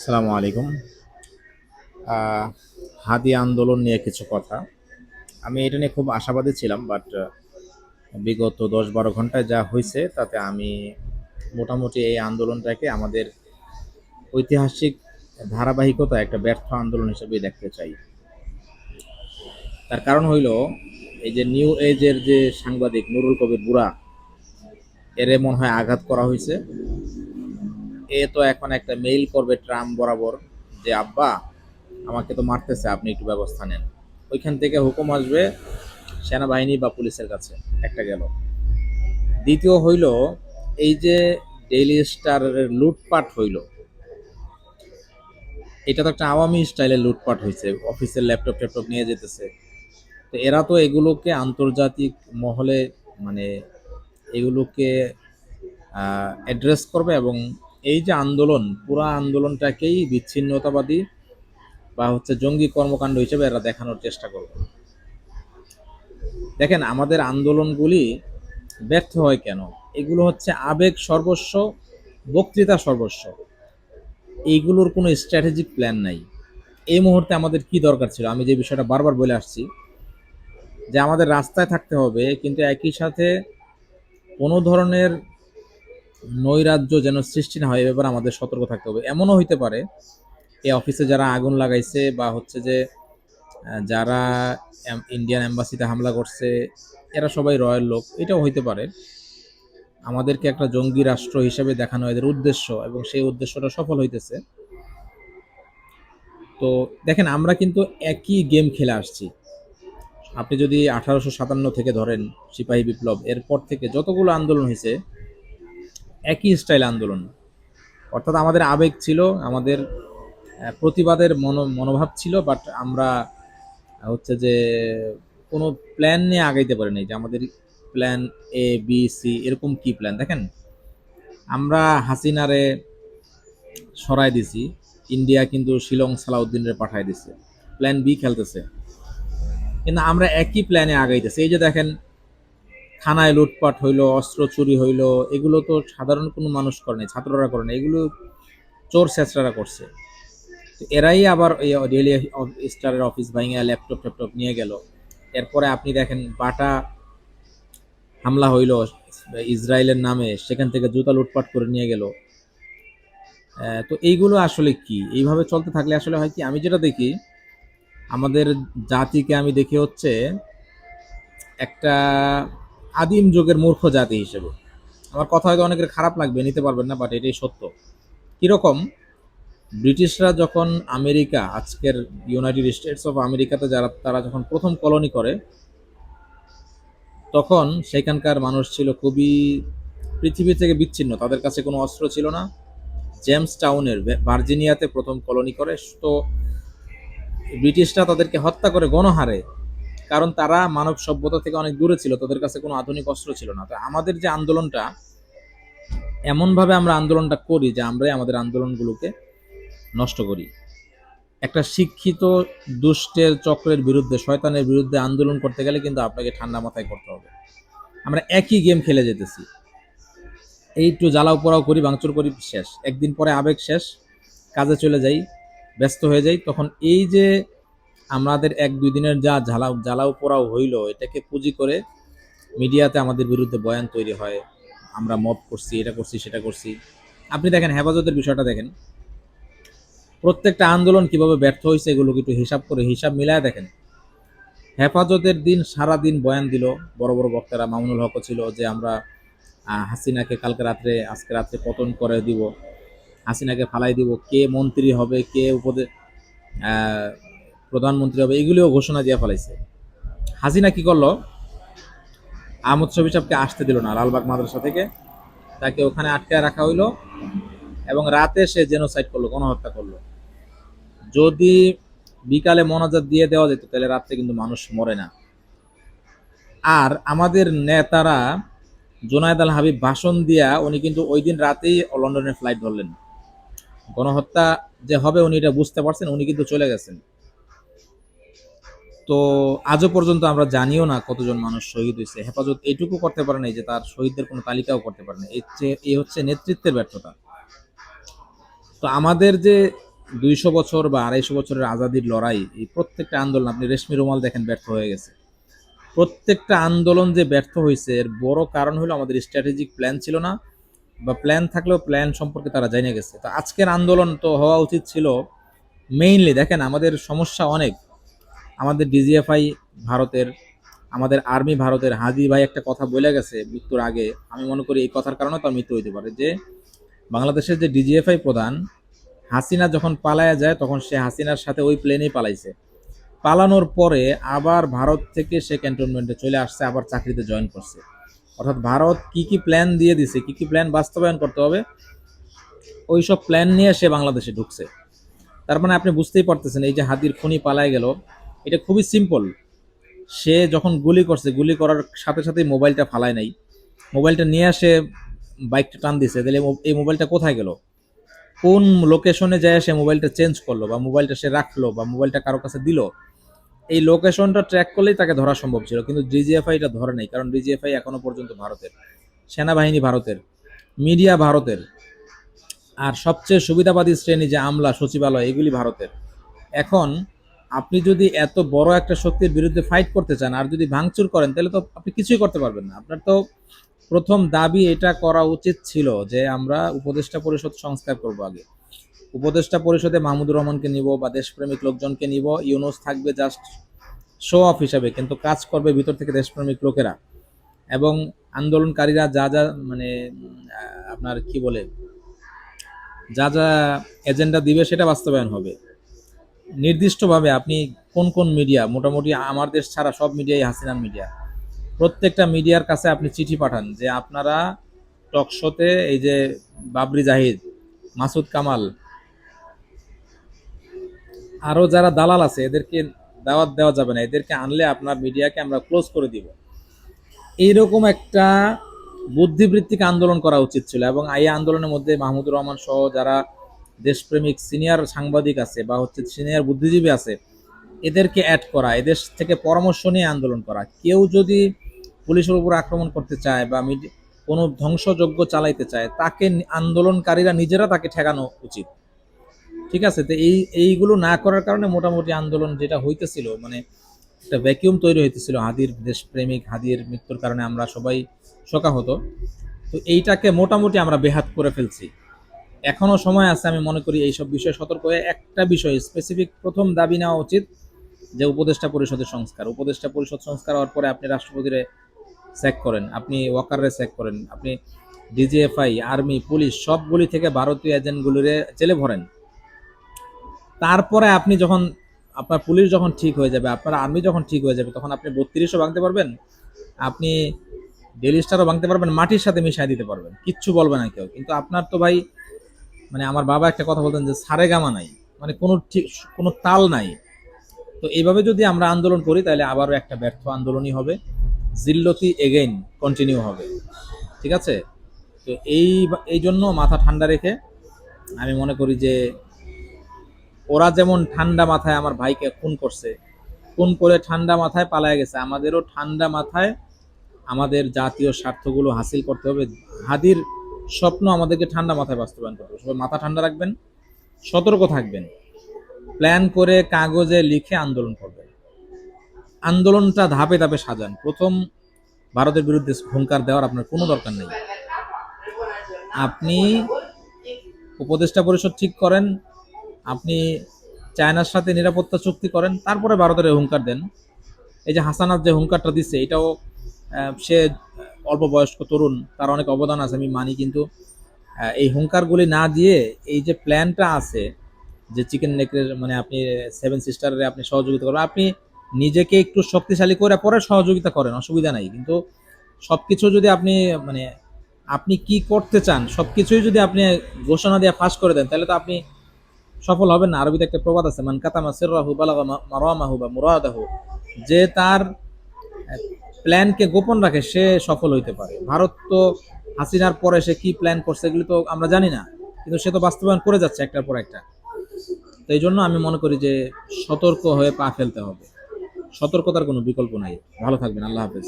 আসসালামু আলাইকুম। আহ, হাদি আন্দোলন নিয়ে কিছু কথা। আমি এটা নিয়ে খুব আশাবাদী ছিলাম, বাট বিগত 10-12 ঘন্টায় যা হয়েছে তাতে আমি মোটামুটি এই আন্দোলনটাকে আমাদের ঐতিহাসিক ধারাবাহিকতা একটা ব্যর্থ আন্দোলন হিসেবে দেখতে চাই। তার কারণ হইল, এই যে নিউ এজের যে সাংবাদিক নুরুল কবির বুড়া, এরে মনে হয় আঘাত করা হয়েছে। এ তো এখন একটা মেইল করবে ট্রাম্প বরাবর যে আব্বা আমাকে তো মারতেছে, আপনি একটু ব্যবস্থা নেন। ওইখান থেকে হুকুম আসবে সেনাবাহিনী বা পুলিশের কাছে। একটা গেল। দ্বিতীয় হইল, এই যে ডেইলি স্টারের লুটপাট হইল, এটা তো একটা আওয়ামী স্টাইলের লুটপাট হয়েছে, অফিসের ল্যাপটপ ট্যাপটপ নিয়ে যেতেছে। তো এরা তো এগুলোকে আন্তর্জাতিক মহলে, মানে এগুলোকে অ্যাড্রেস করবে, এবং এই যে আন্দোলন, পুরা আন্দোলনটাকেই বিচ্ছিন্নতাবাদী বা হচ্ছে জঙ্গি কর্মকাণ্ড হিসেবে এরা দেখানোর চেষ্টা করবে। দেখেন, আমাদের আন্দোলনগুলি ব্যর্থ হয় কেন? এগুলো হচ্ছে আবেগ সর্বস্ব, বক্তৃতা সর্বস্ব। এইগুলোর কোনো স্ট্র্যাটেজিক প্ল্যান নাই। এই মুহূর্তে আমাদের কি দরকার ছিল, আমি যে বিষয়টা বারবার বলে আসছি, যে আমাদের রাস্তায় থাকতে হবে, কিন্তু একই সাথে কোনো ধরনের নৈরাজ্য যেন সৃষ্টি না হয় এ ব্যাপারে আমাদের সতর্ক থাকতে হবে। এমনও হইতে পারে এই অফিসে যারা আগুন লাগাইছে বা হচ্ছে যে যারা ইন্ডিয়ান এম্বাসিতে হামলা করছে, এরা সবাই রয়্যাল লোক, এটাও হইতে পারে। আমাদেরকে একটা জঙ্গি রাষ্ট্র হিসেবে দেখানো এদের উদ্দেশ্য, এবং সেই উদ্দেশ্যটা সফল হইতেছে। তো দেখেন, আমরা কিন্তু একই গেম খেলে আসছি। আপনি যদি 1857 থেকে ধরেন, সিপাহী বিপ্লব, এরপর থেকে যতগুলো আন্দোলন হয়েছে, একই স্টাইল আন্দোলন। অর্থাৎ আমাদের আবেগ ছিল, আমাদের প্রতিবাদের মনোভাব ছিল, বাট আমরা হচ্ছে যে কোনো প্ল্যান নিয়ে আগাইতে পারি নাই, যে আমাদের প্ল্যান এ বি সি এরকম কি প্ল্যান। দেখেন, আমরা হাসিনারে সরাই দিছি, ইন্ডিয়া কিন্তু শিলং সালাউদ্দিনের পাঠাই দিছে, প্ল্যান বি খেলতেছে। কিন্তু আমরা একই প্ল্যানে আগাইতেছি। এই যে দেখেন, থানায় লুটপাট হইলো, অস্ত্র চুরি হইলো, এগুলো তো সাধারণ কোনো মানুষ করে নাই, ছাত্ররা করে নাই, এগুলো চোর ছেচরারা করছে। তো এরাই আবার এই ডেইলি স্টারের অফিস ভাঙিয়া ল্যাপটপ ট্যাপটপ নিয়ে গেল। এরপরে আপনি দেখেন, বাটা হামলা হইল ইসরায়েলের নামে, সেখান থেকে জুতা লুটপাট করে নিয়ে গেল। তো এইগুলো আসলে কি, এইভাবে চলতে থাকলে আসলে হয় কি, আমি যেটা দেখি, আমাদের জাতিকে আমি দেখি হচ্ছে একটা আদিম যুগের মূর্খ জাতি হিসেবে। আমার কথা হয়তো অনেকের খারাপ লাগবে, নিতে পারবেন না, বাট এটাই সত্য। কিরকম, ব্রিটিশরা যখন আমেরিকা, আজকের ইউনাইটেড স্টেটস অফ আমেরিকাতে যারা, তারা যখন প্রথম কলোনি করে, তখন সেখানকার মানুষ ছিল খুবই পৃথিবী থেকে বিচ্ছিন্ন, তাদের কাছে কোনো অস্ত্র ছিল না। জেমস টাউনের ভার্জিনিয়াতে প্রথম কলোনি করে। তো ব্রিটিশরা তাদেরকে হত্যা করে গণহারে, কারণ তারা মানব সভ্যতা থেকে অনেক দূরে ছিল, তাদের কাছে কোনো আধুনিক অস্ত্র ছিল না। তো আমাদের যে আন্দোলনটা, এমনভাবে আমরা আন্দোলনটা করি যে আমরাই আমাদের আন্দোলনগুলোকে নষ্ট করি। একটা শিক্ষিত দুষ্টের চক্রের বিরুদ্ধে, শয়তানের বিরুদ্ধে আন্দোলন করতে গেলে কিন্তু আপনাকে ঠান্ডা মাথায় করতে হবে। আমরা একই গেম খেলে যেতেছি, এই একটু জ্বালাও পোড়াও করি, ভাঙচুর করি, শেষ। একদিন পরে আবেগ শেষ, কাজে চলে যাই, ব্যস্ত হয়ে যাই। তখন এই যে আমাদের 1-2 দিনের যা জ্বালাও জ্বালাও পোড়াও হইল, এটাকে পুঁজি করে মিডিয়াতে আমাদের বিরুদ্ধে বয়ান তৈরি হয়, আমরা মব করছি, এটা করছি, সেটা করছি। আপনি দেখেন, হেফাজতের বিষয়টা দেখেন, প্রত্যেকটা আন্দোলন কিভাবে ব্যর্থ হয়েছে এগুলোকে একটু হিসাব করে হিসাব মিলায় দেখেন। হেফাজতের দিন সারা দিন বয়ান দিল বড় বড় বক্তারা, মামুনুল হক ছিল, যে আমরা হাসিনাকে কালকে রাত্রে, আজকে রাত্রে পতন করে দিব, হাসিনাকে ফালাই দিব, কে মন্ত্রী হবে, কে প্রধানমন্ত্রী হবে, এগুলিও ঘোষণা দিয়ে ফেলাইছে। হাসিনা কি করলো, আহমদ শফি সাহেবকে আসতে দিল না লালবাগ মাদ্রাসা থেকে, তাকে ওখানে আটকায় রাখা হইলো, এবং রাতে সে জেনোসাইড করলো, গণহত্যা করলো। যদি বিকালে মোনাজাত দিয়ে দেওয়া যেত, তাহলে রাত্রে কিন্তু মানুষ মরে না। আর আমাদের নেতারা, জোনায়েদ আল হাবিব ভাষণ দিয়া, উনি কিন্তু ওই দিন রাতেই লন্ডনের ফ্লাইট ধরলেন। গণহত্যা যে হবে উনি এটা বুঝতে পারছেন, উনি কিন্তু চলে গেছেন। তো আজও পর্যন্ত আমরা জানিও না কতজন মানুষ শহীদ হয়েছে। হেফাজত এইটুকু করতে পারে নাই যে তার শহীদদের কোনো তালিকাও করতে পারে না। এই হচ্ছে নেতৃত্বের ব্যর্থতা। তো আমাদের যে 200 বছর বা 250 বছরের আজাদির লড়াই, এই প্রত্যেকটা আন্দোলন, আপনি রেশমি রুমাল দেখেন, ব্যর্থ হয়ে গেছে। প্রত্যেকটা আন্দোলন যে ব্যর্থ হয়েছে এর বড় কারণ হলো আমাদের স্ট্র্যাটেজিক প্ল্যান ছিল না, বা প্ল্যান থাকলেও প্ল্যান সম্পর্কে তারা জেনে গেছে। তো আজকের আন্দোলন তো হওয়া উচিত ছিল মেইনলি, দেখেন আমাদের সমস্যা অনেক। আমাদের ডিজিএফআই ভারতের, আমাদের আর্মি ভারতের। হাদি ভাই একটা কথা বলে গেছে মৃত্যুর আগে, আমি মনে করি এই কথার কারণে তার মৃত্যু হইতে পারে, যে বাংলাদেশের যে ডিজিএফআই প্রধান হাসিনা যখন পালায়া যায় তখন সে হাসিনার সাথে ওই প্লেনেই পালাইছে। পালানোর পরে আবার ভারত থেকে সে ক্যান্টনমেন্টে চলে আসছে, আবার চাকরিতে জয়েন করছে। অর্থাৎ ভারত কি কি প্ল্যান দিয়ে দিছে, কি কি প্ল্যান বাস্তবায়ন করতে হবে, ওই সব প্ল্যান নিয়ে সে বাংলাদেশে ঢুকছে। তার মানে আপনি বুঝতেই পারতেছেন এই যে হাদির খুনি পালায় গেল, এটা খুবই সিম্পল। সে যখন গুলি করছে, গুলি করার সাথে সাথেই মোবাইলটা ফালায় নাই, মোবাইলটা নিয়ে আসে বাইকটা টান দিছে, তাহলে এই মোবাইলটা কোথায় গেল, কোন লোকেশনে যায় সে মোবাইলটা চেঞ্জ করলো, বা মোবাইলটা সে রাখলো, বা মোবাইলটা কারো কাছে দিল, এই লোকেশনটা ট্র্যাক করলেই তাকে ধরা সম্ভব ছিল। কিন্তু ডিজিএফআই এটা ধরে নাই, কারণ ডিজিএফআই এখনো পর্যন্ত ভারতের, সেনাবাহিনী ভারতের, মিডিয়া ভারতের, আর সবচেয়ে সুবিধাবাদী শ্রেণী যে আমলা সচিবালয়, এগুলি ভারতের। এখন আপনি যদি এত বড় একটা শক্তির বিরুদ্ধে ফাইট করতে চান আর যদি ভাঙচুর করেন, তাহলে তো আপনি কিছুই করতে পারবেন না। আপনার তো প্রথম দাবি এটা করা উচিত ছিল যে আমরা উপদেষ্টা পরিষদ সংস্কার করব আগে। উপদেষ্টা পরিষদে মাহমুদুর রহমানকে নিব বা দেশপ্রেমিক লোকজনকে নিব, ইউনুস থাকবে জাস্ট শো অফ হিসাবে, কিন্তু কাজ করবে ভিতর থেকে দেশপ্রেমিক লোকেরা। এবং আন্দোলনকারীরা যা যা মানে আপনার কি বলে, যা যা এজেন্ডা দিবে সেটা বাস্তবায়ন হবে নির্দিষ্টভাবে। আপনি কোন কোন মিডিয়া, মোটামুটি আমার দেশ ছাড়া সব মিডিয়াই হাসিনার মিডিয়া, প্রত্যেকটা মিডিয়ার কাছে আপনি চিঠি পাঠান যে আপনারা টকশোতে এই যে বাবরি জাহিদ, মাসুদ কামাল, আরও যারা দালাল আছে এদেরকে দাওয়াত দেওয়া যাবে না, এদেরকে আনলে আপনার মিডিয়াকে আমরা ক্লোজ করে দিব। এইরকম একটা বুদ্ধিবৃত্তিক আন্দোলন করা উচিত ছিল। এবং এই আন্দোলনের মধ্যে মাহমুদুর রহমান সহ যারা দেশপ্রেমিক সিনিয়র সাংবাদিক আছে বা হচ্ছে সিনিয়র বুদ্ধিজীবী আছে, এদেরকে অ্যাড করা, এদের থেকে পরামর্শ নিয়ে আন্দোলন করা। কেউ যদি পুলিশের উপর আক্রমণ করতে চায় বা কোনো ধ্বংসযজ্ঞ চালাইতে চায়, তাকে আন্দোলনকারীরা নিজেরা তাকে ঠেকানো উচিত। ঠিক আছে, তো এইগুলো না করার কারণে মোটামুটি আন্দোলন যেটা হইতেছিল, মানে একটা ভ্যাকিউম তৈরি হইতেছিল। হাদির দেশপ্রেমিক, হাদির মৃত্যুর কারণে আমরা সবাই শোকাহত। তো এইটাকে মোটামুটি আমরা বেহাত করে ফেলছি। এখনো সময় আছে, আমি মনে করি এইসব বিষয়ে সতর্ক হয়ে একটা বিষয় স্পেসিফিক প্রথম দাবি নেওয়া উচিত, যে উপদেষ্টা পরিষদের সংস্কার। উপদেষ্টা পরিষদ সংস্কার হওয়ার পরে আপনি রাষ্ট্রপতিরে চেক করেন, আপনি ওয়াকারে চেক করেন, আপনি ডিজিএফআই, আর্মি, পুলিশ সবগুলি থেকে ভারতীয় এজেন্টগুলিরে জেলে ভরেন। তারপরে আপনি যখন, আপনার পুলিশ যখন ঠিক হয়ে যাবে, আপনার আর্মি যখন ঠিক হয়ে যাবে, তখন আপনি 32ও ভাঙতে পারবেন, আপনি ডেলি স্টারও ভাঙতে পারবেন, মাটির সাথে মিশাই দিতে পারবেন, কিচ্ছু বলবে না কেউ। কিন্তু আপনার তো ভাই, মানে আমার বাবা একটা কথা বলতেন যে সারেগামা নাই, মানে কোনো ঠিক কোনো তাল নাই। তো এইভাবে যদি আমরা আন্দোলন করি তাহলে আবারও একটা ব্যর্থ আন্দোলনই হবে, জিল্লতি এগেইন কন্টিনিউ হবে। ঠিক আছে, তো এই জন্য মাথা ঠান্ডা রেখে আমি মনে করি যে ওরা যেমন ঠান্ডা মাথায় আমার ভাইকে খুন করছে, খুন করে ঠান্ডা মাথায় পালায় গেছে, আমাদেরও ঠান্ডা মাথায় আমাদের জাতীয় স্বার্থগুলো হাসিল করতে হবে। হাদির স্বপ্ন আমাদেরকে ঠান্ডা মাথায় বাস্তবায়ন করতে হবে। সবাই মাথা ঠান্ডা রাখবেন, সতর্ক থাকবেন, প্ল্যান করে কাগজে লিখে আন্দোলন করবেন। আন্দোলনটা ধাপে ধাপে সাজান। প্রথম ভারতের বিরুদ্ধে হুঙ্কার দেওয়ার আপনার কোনো দরকার নেই। আপনি উপদেষ্টা পরিষদ ঠিক করেন, আপনি চায়নার সাথে নিরাপত্তা চুক্তি করেন, তারপরে ভারতের হুঙ্কার দেন। এই যে হাসানাত যে হুঙ্কারটা দিচ্ছে, এটাও সে অল্প বয়স্ক তরুণ, তার অনেক অবদান আছে আমি মানি, কিন্তু এই হুঙ্কারগুলি না দিয়ে এই যে প্ল্যানটা আছে যে চিকেন নেকের, মানে আপনি সেভেন সিস্টারের আপনি সহযোগিতা করবেন, আপনি নিজেকে একটু শক্তিশালী করে পরে সহযোগিতা করেন, অসুবিধা নাই। কিন্তু সবকিছু যদি আপনি, মানে আপনি কি করতে চান সবকিছুই যদি আপনি ঘোষণা দিয়ে ফাঁস করে দেন, তাহলে তো আপনি সফল হবেন না। আরবিতে একটা প্রবাদ আছে, মান কাতামা সিররাহু বালাগা মারামাহু বা মুরাদাহু, যে তার প্ল্যানকে গোপন রাখে সে সফল হইতে পারে। ভারত তো হাসিনার পরে সে কি প্ল্যান করছে এগুলো তো আমরা জানি না, কিন্তু সে তো বাস্তবায়ন করে যাচ্ছে একটার পর একটা। তো এই জন্য আমি মনে করি যে সতর্ক হয়ে পা ফেলতে হবে, সতর্কতার কোনো বিকল্প নাই। ভালো থাকবেন, আল্লাহ হাফেজ।